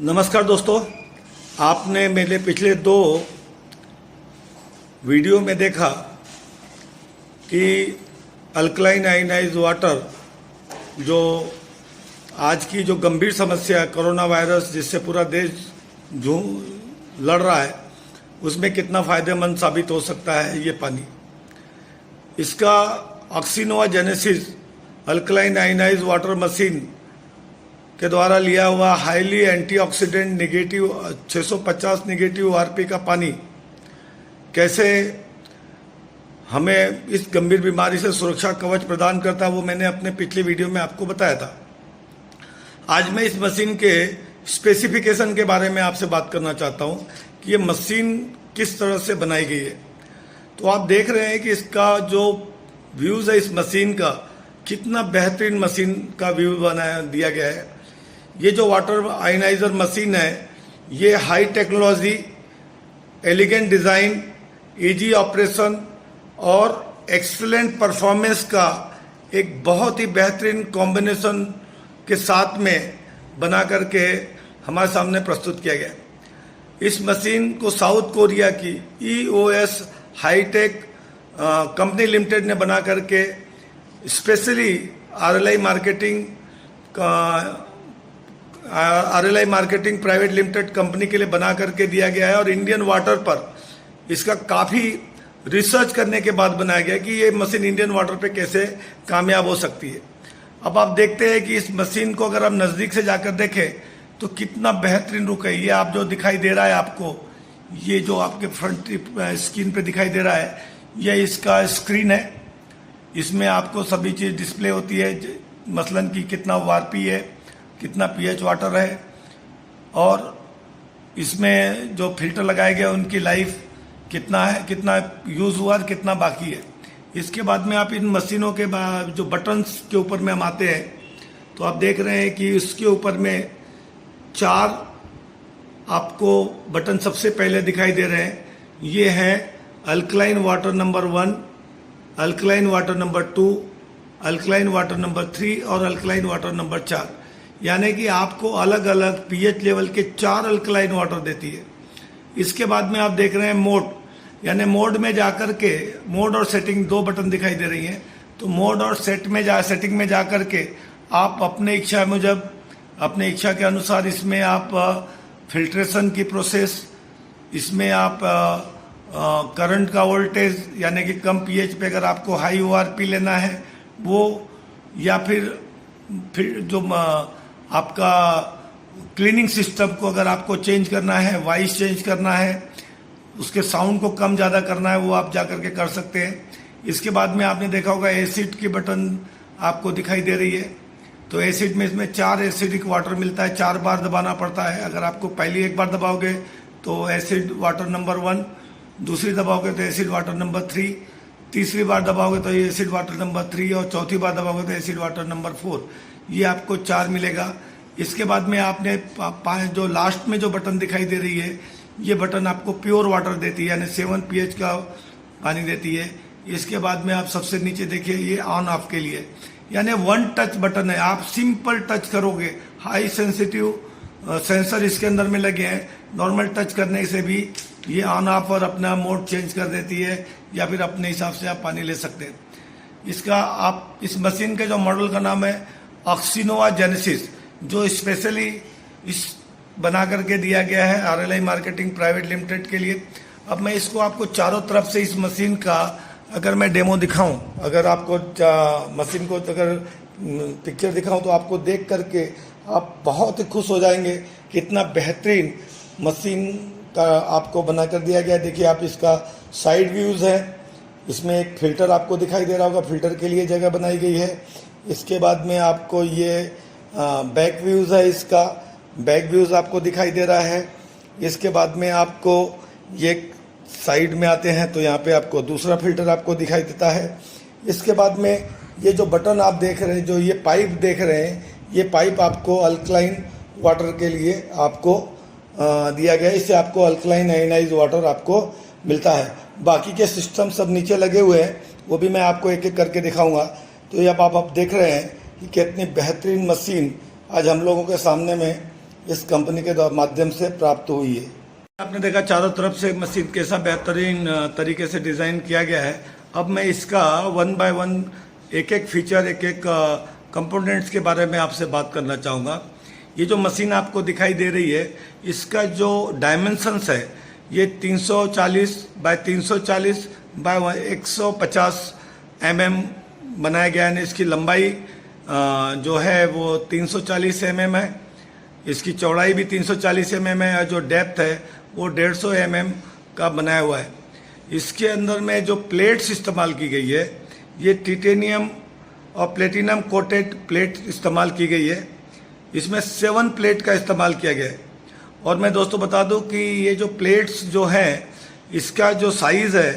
नमस्कार दोस्तों, आपने मेरे पिछले 2 वीडियो में देखा कि अल्कलाइन आयनाइज्ड वाटर जो आज की जो गंभीर समस्या है कोरोना वायरस जिससे पूरा देश जो लड़ रहा है उसमें कितना फ़ायदेमंद साबित हो सकता है ये पानी। इसका Oxynova genesis alkaline ionized water machine के द्वारा लिया हुआ highly antioxidant negative 650 negative RP का पानी कैसे हमें इस गंभीर बीमारी से सुरक्षा कवच प्रदान करता है वो मैंने अपने पिछले वीडियो में आपको बताया था। आज मैं इस मशीन के स्पेसिफिकेशन के बारे में आपसे बात करना चाहता हूं कि ये मशीन किस तरह से बनाई गई है। तो आप देख रहे हैं कि इसका जो व्यूज़ है इस मशीन का, कितना बेहतरीन मशीन का व्यू बनाया दिया गया है। ये जो वाटर आयनाइजर मशीन है ये high technology, elegant design, easy operation और एक्सीलेंट परफॉर्मेंस का एक बहुत ही बेहतरीन कॉम्बिनेशन के साथ में बना करके हमारे सामने प्रस्तुत किया गया। इस मशीन को साउथ कोरिया की EOS हाईटेक कंपनी लिमिटेड ने बना करके specially RLI marketing private limited company के लिए बना करके दिया गया है और इंडियन वाटर पर इसका काफ़ी रिसर्च करने के बाद बनाया गया कि ये मशीन इंडियन वाटर पे कैसे कामयाब हो सकती है। अब आप देखते हैं कि इस मशीन को अगर आप नज़दीक से जाकर देखें तो कितना बेहतरीन रुक है। ये आप जो दिखाई दे रहा है आपको, ये जो आपके फ्रंट स्क्रीन पे दिखाई दे रहा है ये इसका स्क्रीन है। इसमें आपको सभी चीज़ डिस्प्ले होती है, मसलन कि कितना आरपी है, कितना pH वाटर है और इसमें जो फिल्टर लगाए गए उनकी लाइफ कितना है, कितना यूज़ हुआ और कितना बाकी है। इसके बाद में आप इन मशीनों के जो बटन्स के ऊपर में हम आते हैं तो आप देख रहे हैं कि इसके ऊपर में 4 आपको बटन सबसे पहले दिखाई दे रहे हैं। ये हैं alkaline water number 1, alkaline water number 2, alkaline water number 3 और अल्कलाइन वाटर नंबर 4, यानी कि आपको अलग अलग pH लेवल के 4 अल्कलाइन वाटर देती है। इसके बाद में आप देख रहे हैं मोड, यानी मोड में जाकर के मोड और सेटिंग 2 बटन दिखाई दे रही हैं। तो मोड और सेटिंग में जाकर के आप अपने इच्छा मुजब, अपने इच्छा के अनुसार इसमें आप फिल्ट्रेशन की प्रोसेस, इसमें आप करंट का वोल्टेज यानी कि कम pH पे अगर आपको हाई ORP लेना है वो, या फिर जो आपका क्लीनिंग सिस्टम को अगर आपको चेंज करना है, वॉइस चेंज करना है, उसके साउंड को कम ज़्यादा करना है, वो आप जा करके कर सकते हैं। इसके बाद में आपने देखा होगा एसिड की बटन आपको दिखाई दे रही है। तो एसिड में इसमें 4 एसिडिक वाटर मिलता है, 4 बार दबाना पड़ता है। अगर आपको पहली एक बार दबाओगे तो एसिड वाटर नंबर 1, दूसरी दबाओगे तो एसिड वाटर नंबर 3, तीसरी बार दबाओगे तो ये एसिड वाटर नंबर 3 और चौथी बार दबाओगे तो एसिड वाटर नंबर 4। ये आपको 4 मिलेगा। इसके बाद में आपने जो लास्ट में जो बटन दिखाई दे रही है ये बटन आपको प्योर वाटर देती है, यानी 7 pH का पानी देती है। इसके बाद में आप सबसे नीचे देखिए ये ऑन ऑफ के लिए, यानी 1 टच बटन है। आप सिंपल टच करोगे, हाई सेंसिटिव सेंसर इसके अंदर में लगे हैं, नॉर्मल टच करने से भी ये ऑन ऑफ और अपना मोड चेंज कर देती है या फिर अपने हिसाब से आप पानी ले सकते हैं। इसका आप इस मशीन के जो मॉडल का नाम है ऑक्सीनोवा जेनेसिस, जो स्पेशली इस बना करके दिया गया है RLI मार्केटिंग प्राइवेट लिमिटेड के लिए। अब मैं इसको आपको चारों तरफ से इस मशीन का अगर मैं डेमो दिखाऊं, अगर आपको मशीन को अगर पिक्चर दिखाऊं तो आपको देख करके आप बहुत ही खुश हो जाएंगे कितना बेहतरीन मशीन का आपको बना कर दिया गया है। देखिए आप इसका साइड व्यूज़ है, इसमें एक फिल्टर आपको दिखाई दे रहा होगा, फिल्टर के लिए जगह बनाई गई है। इसके बाद में आपको ये बैक व्यूज़ है, इसका बैक व्यूज़ आपको दिखाई दे रहा है। इसके बाद में आपको ये साइड में आते हैं तो यहाँ पे आपको दूसरा फिल्टर आपको दिखाई देता है। इसके बाद में ये जो बटन आप देख रहे हैं, जो ये पाइप देख रहे हैं, ये पाइप आपको अल्कलाइन वाटर के लिए आपको दिया गया है। इससे आपको अल्कलाइन आयनाइज्ड वाटर आपको मिलता है। बाकी के सिस्टम सब नीचे लगे हुए हैं, वो भी मैं आपको एक एक करके दिखाऊंगा। तो ये अब आप देख रहे हैं कि कितनी बेहतरीन मशीन आज हम लोगों के सामने में इस कंपनी के माध्यम से प्राप्त हुई है। आपने देखा चारों तरफ से मशीन कैसा बेहतरीन तरीके से डिज़ाइन किया गया है। अब मैं इसका वन बाय वन एक एक फीचर एक एक कंपोनेंट्स के बारे में आपसे बात करना चाहूँगा। ये जो मशीन आपको दिखाई दे रही है, इसका जो डायमेंशंस है ये 340 बाय 340 बाय 150 बनाया गया है। इसकी लंबाई जो है वो 340 है, इसकी चौड़ाई भी 340 है और जो डेप्थ है वो 150 का बनाया हुआ है। इसके अंदर में जो प्लेट्स इस्तेमाल की गई है ये टिटेनियम और प्लेटिनम कोटेड प्लेट इस्तेमाल की गई है। इसमें 7 प्लेट का इस्तेमाल किया गया है। और मैं दोस्तों बता दूं कि ये जो प्लेट्स जो हैं इसका जो साइज़ है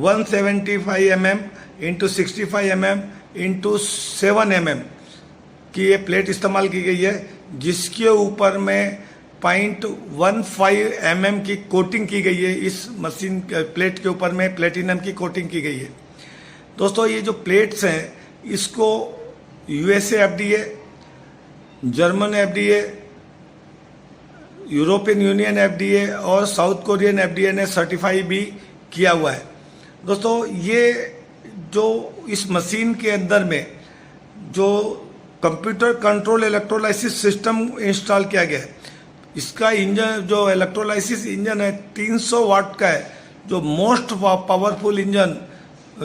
175 इंटू 65 इंटू 7 की ये प्लेट इस्तेमाल की गई है, जिसके ऊपर में 0.15 की कोटिंग की गई है। इस मशीन प्लेट के ऊपर में प्लेटिनम की कोटिंग की गई है। दोस्तों ये जो प्लेट्स हैं इसको USA FDA, German FDA, European union FDA और साउथ कोरियन एफडीए ने सर्टिफाई भी किया हुआ है। दोस्तों ये जो इस मशीन के अंदर में जो computer control electrolysis system install किया गया है, इसका इंजन जो इलेक्ट्रोलाइसिस इंजन है 300 वाट का है, जो मोस्ट पावरफुल इंजन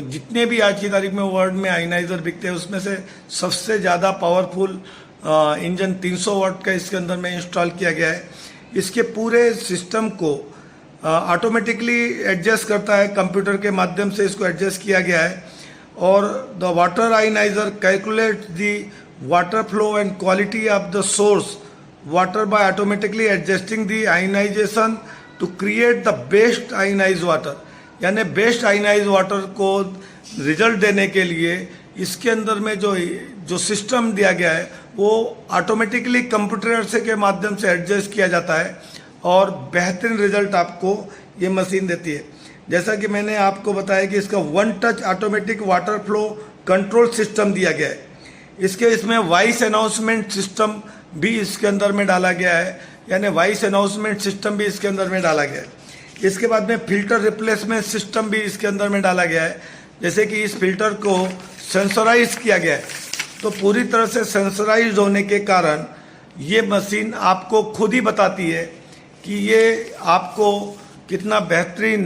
जितने भी आज की तारीख में वर्ल्ड में आयनाइजर बिकते हैं उसमें से सबसे ज़्यादा पावरफुल इंजन 300 वाट का इसके अंदर में इंस्टॉल किया गया है। इसके पूरे सिस्टम को ऑटोमेटिकली एडजस्ट करता है, कंप्यूटर के माध्यम से इसको एडजस्ट किया गया है। और the water ioniser calculate the water flow and quality of the source water by automatically adjusting the ionisation to create the best ionise water. यानी बेस्ट आयनाइज वाटर को रिजल्ट देने के लिए इसके अंदर में जो सिस्टम दिया गया है वो ऑटोमेटिकली कंप्यूटर से के माध्यम से एडजस्ट किया जाता है और बेहतरीन रिजल्ट आपको ये मशीन देती है। जैसा कि मैंने आपको बताया कि इसका 1 touch automatic water flow control system दिया गया है। इसमें वॉइस अनाउंसमेंट सिस्टम भी इसके अंदर में डाला गया है, यानी वॉइस अनाउंसमेंट सिस्टम भी इसके अंदर में डाला गया है। इसके बाद में फिल्टर रिप्लेसमेंट सिस्टम भी इसके अंदर में डाला गया है। जैसे कि इस फिल्टर को सेंसराइज किया गया है, तो पूरी तरह से सेंसराइज होने के कारण ये मशीन आपको खुद ही बताती है कि ये आपको कितना बेहतरीन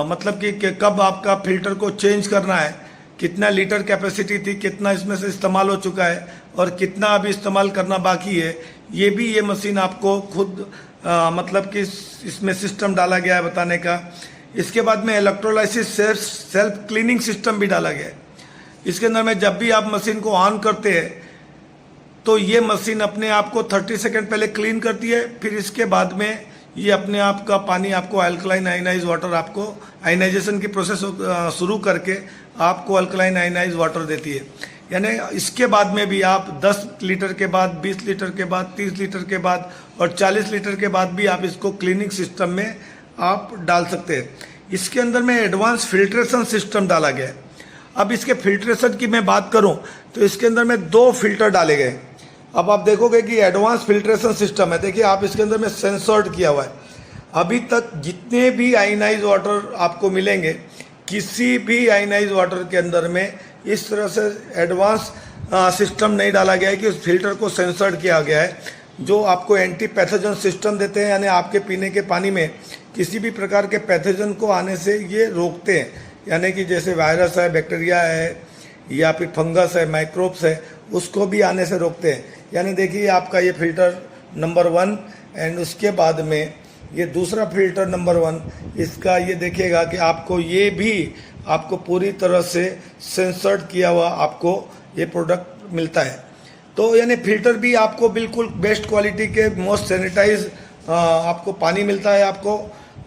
मतलब कि कब आपका फिल्टर को चेंज करना है, कितना लीटर कैपेसिटी थी, कितना इसमें से इस्तेमाल हो चुका है और कितना अभी इस्तेमाल करना बाकी है, ये भी ये मशीन आपको खुद मतलब कि इसमें सिस्टम डाला गया है बताने का। इसके बाद में इलेक्ट्रोलाइसिस सेल्फ क्लीनिंग सिस्टम भी डाला गया है। इसके अंदर में जब भी आप मशीन को ऑन करते हैं तो ये मशीन अपने आप को 30 सेकंड पहले क्लीन करती है, फिर इसके बाद में ये अपने आप का पानी आपको अल्कलाइन आयनाइज वाटर आपको आयनाइजेशन की प्रोसेस शुरू करके आपको अल्कलाइन आयनाइज वाटर देती है। यानी इसके बाद में भी आप 10 लीटर के बाद, 20 लीटर के बाद, 30 लीटर के बाद और 40 लीटर के बाद भी आप इसको क्लीनिंग सिस्टम में आप डाल सकते हैं। इसके अंदर में एडवांस फिल्ट्रेशन सिस्टम डाला गया है। अब इसके फिल्ट्रेशन की मैं बात करूं तो इसके अंदर में 2 फिल्टर डाले गए। अब आप देखोगे कि एडवांस फिल्ट्रेशन सिस्टम है, देखिए आप इसके अंदर में सेंसर्ड किया हुआ है। अभी तक जितने भी आयनाइज वाटर आपको मिलेंगे, किसी भी आयनाइज वाटर के अंदर में इस तरह से एडवांस सिस्टम नहीं डाला गया है कि उस फिल्टर को सेंसर्ड किया गया है, जो आपको एंटी पैथोजन सिस्टम देते हैं, यानी आपके पीने के पानी में किसी भी प्रकार के पैथोजन को आने से ये रोकते हैं। यानी कि जैसे वायरस है, बैक्टीरिया है या फिर फंगस है, माइक्रोब्स है, उसको भी आने से रोकते हैं। यानी देखिए आपका ये फिल्टर नंबर 1 एंड उसके बाद में ये दूसरा फिल्टर नंबर 1, इसका ये देखिएगा कि आपको ये भी आपको पूरी तरह से सेंसर्ड किया हुआ आपको ये प्रोडक्ट मिलता है। तो यानी फिल्टर भी आपको बिल्कुल बेस्ट क्वालिटी के मोस्ट सैनिटाइज आपको पानी मिलता है आपको,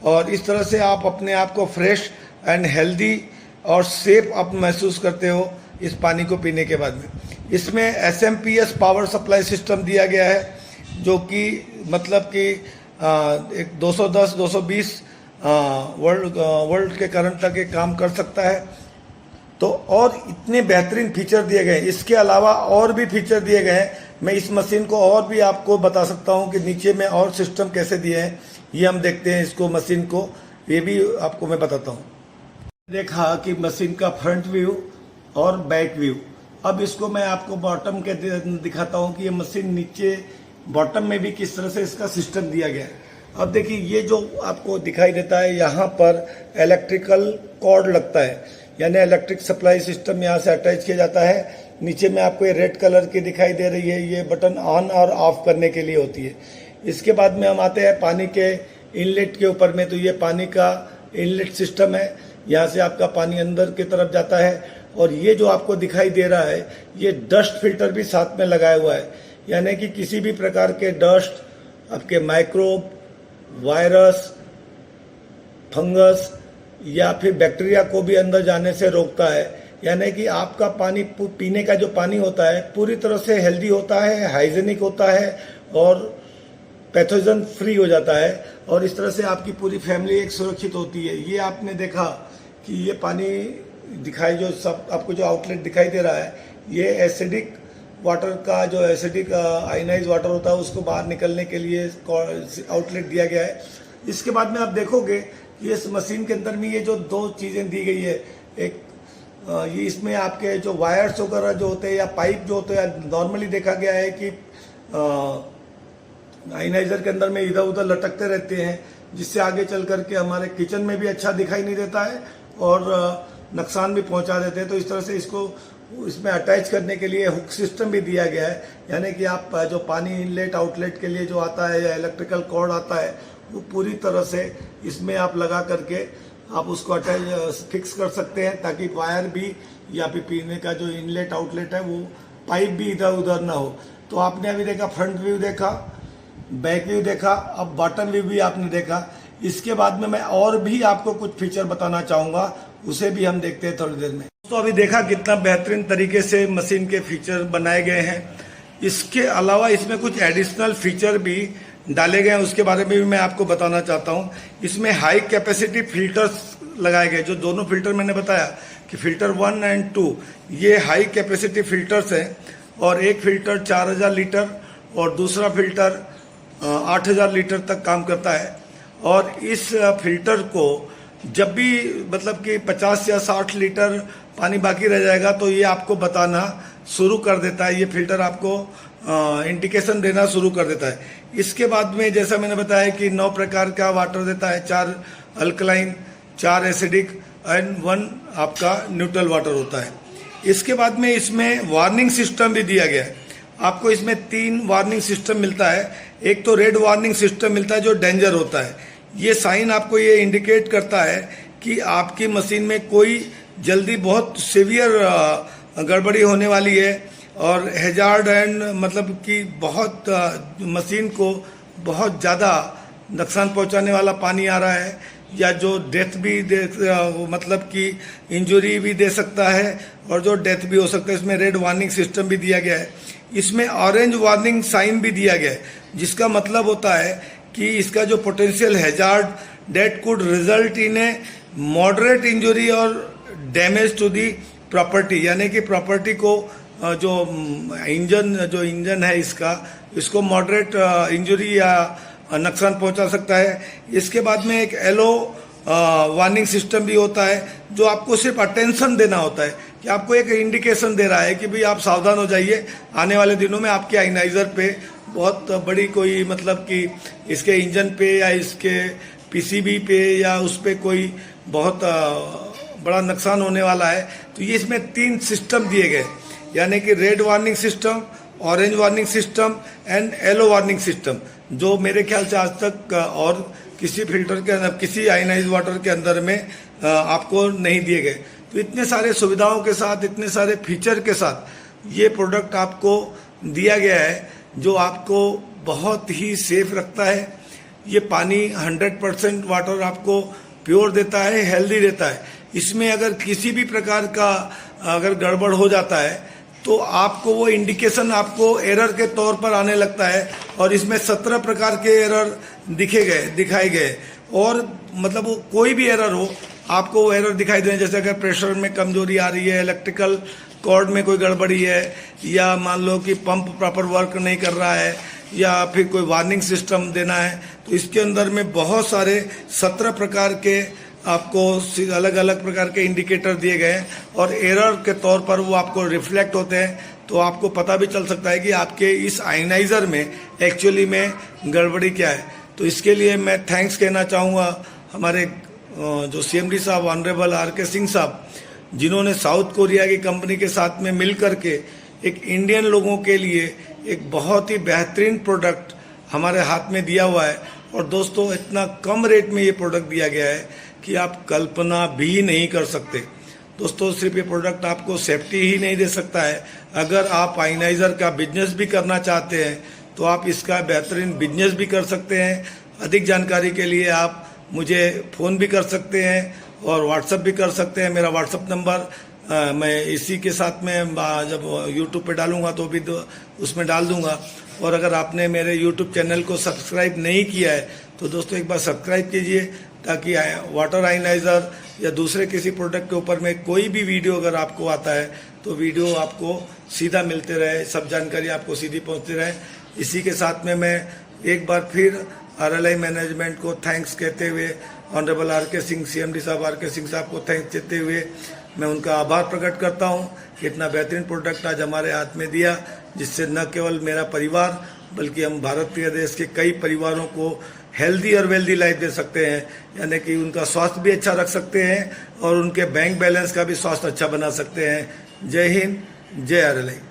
और इस तरह से आप अपने आप को फ्रेश एंड हेल्दी और सेफ आप महसूस करते हो इस पानी को पीने के बाद में। इसमें SMP पावर सप्लाई सिस्टम दिया गया है, जो कि मतलब कि एक 210-220 वर्ल्ड के करंट तक ये काम कर सकता है। तो और इतने बेहतरीन फीचर दिए गए हैं। इसके अलावा और भी फीचर दिए गए हैं, मैं इस मशीन को और भी आपको बता सकता हूं कि नीचे में और सिस्टम कैसे दिए हैं, ये हम देखते हैं इसको मशीन को, ये भी आपको मैं बताता हूं। देखा कि मशीन का फ्रंट व्यू और बैक व्यू। अब इसको मैं आपको बॉटम के दिखाता हूं कि ये मशीन नीचे बॉटम में भी किस तरह से इसका सिस्टम दिया गया है। अब देखिए ये जो आपको दिखाई देता है, यहाँ पर इलेक्ट्रिकल कॉर्ड लगता है, यानी इलेक्ट्रिक सप्लाई सिस्टम यहाँ से अटैच किया जाता है। नीचे में आपको ये रेड कलर की दिखाई दे रही है, ये बटन ऑन और ऑफ करने के लिए होती है। इसके बाद में हम आते हैं पानी के इनलेट के ऊपर में, तो ये पानी का इनलेट सिस्टम है, यहाँ से आपका पानी अंदर की तरफ जाता है। और ये जो आपको दिखाई दे रहा है, ये डस्ट फिल्टर भी साथ में लगाया हुआ है, यानी कि किसी भी प्रकार के डस्ट, आपके माइक्रोब, वायरस, फंगस या फिर बैक्टीरिया को भी अंदर जाने से रोकता है। यानी कि आपका पानी पीने का जो पानी होता है पूरी तरह से हेल्दी होता है, हाइजेनिक होता है और पैथोजन फ्री हो जाता है, और इस तरह से आपकी पूरी फैमिली एक सुरक्षित होती है। ये आपने देखा कि ये पानी दिखाई, जो सब आपको जो आउटलेट दिखाई दे रहा है, ये एसिडिक वाटर का, जो एसिडिक आयनाइज वाटर होता है उसको बाहर निकलने के लिए आउटलेट दिया गया है। इसके बाद में आप देखोगे ये इस मशीन के अंदर में ये जो दो चीजें दी गई है, एक ये इसमें आपके जो वायर्स वगैरह जो होते हैं या पाइप जो होते हैं, नॉर्मली देखा गया है कि आयनाइजर के अंदर में इधर उधर लटकते रहते हैं, जिससे आगे चल करके हमारे किचन में भी अच्छा दिखाई नहीं देता है और नुकसान भी पहुंचा देते हैं। तो इस तरह से इसको इसमें अटैच करने के लिए हुक सिस्टम भी दिया गया है, यानी कि आप जो पानी इनलेट आउटलेट के लिए जो आता है या इलेक्ट्रिकल कॉर्ड आता है, वो पूरी तरह से इसमें आप लगा करके आप उसको अटैच फिक्स कर सकते हैं, ताकि वायर भी या फिर पीने का जो इनलेट आउटलेट है वो पाइप भी इधर उधर ना हो। तो आपने अभी देखा फ्रंट व्यू देखा, बैक व्यू देखा, अब बॉटम व्यू भी आपने देखा। इसके बाद में मैं और भी आपको कुछ फीचर बताना चाहूंगा, उसे भी हम देखते हैं थोड़ी देर में। तो अभी देखा कितना बेहतरीन तरीके से मशीन के फीचर बनाए गए हैं। इसके अलावा इसमें कुछ एडिशनल फीचर भी डाले गए हैं, उसके बारे में भी मैं आपको बताना चाहता हूं। इसमें हाई कैपेसिटी फिल्टर्स लगाए गए, जो दोनों फिल्टर मैंने बताया कि फिल्टर 1 और 2 ये हाई कैपेसिटी फिल्टर्स हैं, और एक फिल्टर 4000 लीटर और दूसरा फिल्टर 8000 लीटर तक काम करता है। और इस फिल्टर को जब भी मतलब कि 50 या 60 लीटर पानी बाकी रह जाएगा तो ये आपको बताना शुरू कर देता है, ये फिल्टर आपको इंडिकेशन देना शुरू कर देता है। इसके बाद में जैसा मैंने बताया कि 9 प्रकार का वाटर देता है, 4 अल्कलाइन, 4 एसिडिक एंड 1 आपका न्यूट्रल वाटर होता है। इसके बाद में इसमें वार्निंग सिस्टम भी दिया गया है। आपको इसमें 3 वार्निंग सिस्टम मिलता है। एक तो रेड वार्निंग सिस्टम मिलता है जो डेंजर होता है, ये साइन आपको ये इंडिकेट करता है कि आपकी मशीन में कोई जल्दी बहुत सीवियर गड़बड़ी होने वाली है और हैजार्ड एंड मतलब कि बहुत मशीन को बहुत ज़्यादा नुकसान पहुंचाने वाला पानी आ रहा है, या जो डेथ भी दे मतलब कि इंजरी भी दे सकता है और जो डेथ भी हो सकता है। इसमें रेड वार्निंग सिस्टम भी दिया गया है। इसमें ऑरेंज वार्निंग साइन भी दिया गया है, जिसका मतलब होता है कि इसका जो potential hazard that could result in a moderate injury और डैमेज टू दी प्रॉपर्टी, यानी कि प्रॉपर्टी को जो इंजन है इसको मॉडरेट इंजरी या नुकसान पहुंचा सकता है। इसके बाद में एक येलो वार्निंग सिस्टम भी होता है, जो आपको सिर्फ अटेंशन देना होता है, कि आपको एक इंडिकेशन दे रहा है कि भाई आप सावधान हो जाइए, आने वाले दिनों में आपके आयनाइजर पे बहुत बड़ी कोई मतलब कि इसके इंजन पे या इसके पीसीबी पे या उस पे कोई बहुत बड़ा नुकसान होने वाला है। तो ये इसमें 3 सिस्टम दिए गए, यानी कि red warning system, orange warning system and yellow warning system, जो मेरे ख्याल से आज तक और किसी फिल्टर के अंदर, किसी आयनाइज वाटर के अंदर में आपको नहीं दिए गए। तो इतने सारे सुविधाओं के साथ, इतने सारे फीचर के साथ ये प्रोडक्ट आपको दिया गया है, जो आपको बहुत ही सेफ रखता है। ये पानी 100% वाटर आपको प्योर देता है, हेल्दी देता है। इसमें अगर किसी भी प्रकार का अगर गड़बड़ हो जाता है तो आपको वो इंडिकेशन आपको एरर के तौर पर आने लगता है, और इसमें 17 प्रकार के एरर दिखाए गए, और मतलब वो कोई भी एरर हो आपको वो एरर दिखाई दे, जैसे अगर प्रेशर में कमजोरी आ रही है, इलेक्ट्रिकल कॉर्ड में कोई गड़बड़ी है, या मान लो कि पंप प्रॉपर वर्क नहीं कर रहा है, या फिर कोई वार्निंग सिस्टम देना है, तो इसके अंदर में बहुत सारे 17 प्रकार के आपको अलग अलग प्रकार के इंडिकेटर दिए गए हैं और एरर के तौर पर वो आपको रिफ्लेक्ट होते हैं। तो आपको पता भी चल सकता है कि आपके इस आयनाइजर में एक्चुअली में गड़बड़ी क्या है। तो इसके लिए मैं थैंक्स कहना चाहूँगा हमारे जो CMD साहब ऑनरेबल RK सिंह साहब, जिन्होंने साउथ कोरिया की कंपनी के साथ में मिल करके एक इंडियन लोगों के लिए एक बहुत ही बेहतरीन प्रोडक्ट हमारे हाथ में दिया हुआ है। और दोस्तों, इतना कम रेट में ये प्रोडक्ट दिया गया है कि आप कल्पना भी नहीं कर सकते। दोस्तों, सिर्फ ये प्रोडक्ट आपको सेफ्टी ही नहीं दे सकता है, अगर आप आयनाइजर का बिजनेस भी करना चाहते हैं तो आप इसका बेहतरीन बिजनेस भी कर सकते हैं। अधिक जानकारी के लिए आप मुझे फ़ोन भी कर सकते हैं और व्हाट्सएप भी कर सकते हैं। मेरा व्हाट्सएप नंबर मैं इसी के साथ में जब यूट्यूब पे डालूंगा तो भी उसमें डाल दूंगा। और अगर आपने मेरे यूट्यूब चैनल को सब्सक्राइब नहीं किया है तो दोस्तों एक बार सब्सक्राइब कीजिए, ताकि वाटर आयनाइजर या दूसरे किसी प्रोडक्ट के ऊपर में कोई भी वीडियो अगर आपको आता है तो वीडियो आपको सीधा मिलते रहे, सब जानकारी आपको सीधी पहुंचती रहे। इसी के साथ में मैं एक बार फिर RLI मैनेजमेंट को थैंक्स कहते हुए, ऑनरेबल RK सिंह CMD साहब RK सिंह साहब को थैंक्स देते हुए मैं उनका आभार प्रकट करता हूं कि इतना बेहतरीन प्रोडक्ट आज हमारे हाथ में दिया, जिससे न केवल मेरा परिवार बल्कि हम भारतीय देश के कई परिवारों को हेल्दी और वेल्दी लाइफ दे सकते हैं, यानी कि उनका स्वास्थ्य भी अच्छा रख सकते हैं और उनके बैंक बैलेंस का भी स्वास्थ्य अच्छा बना सकते हैं। जय हिंद, जय RLI।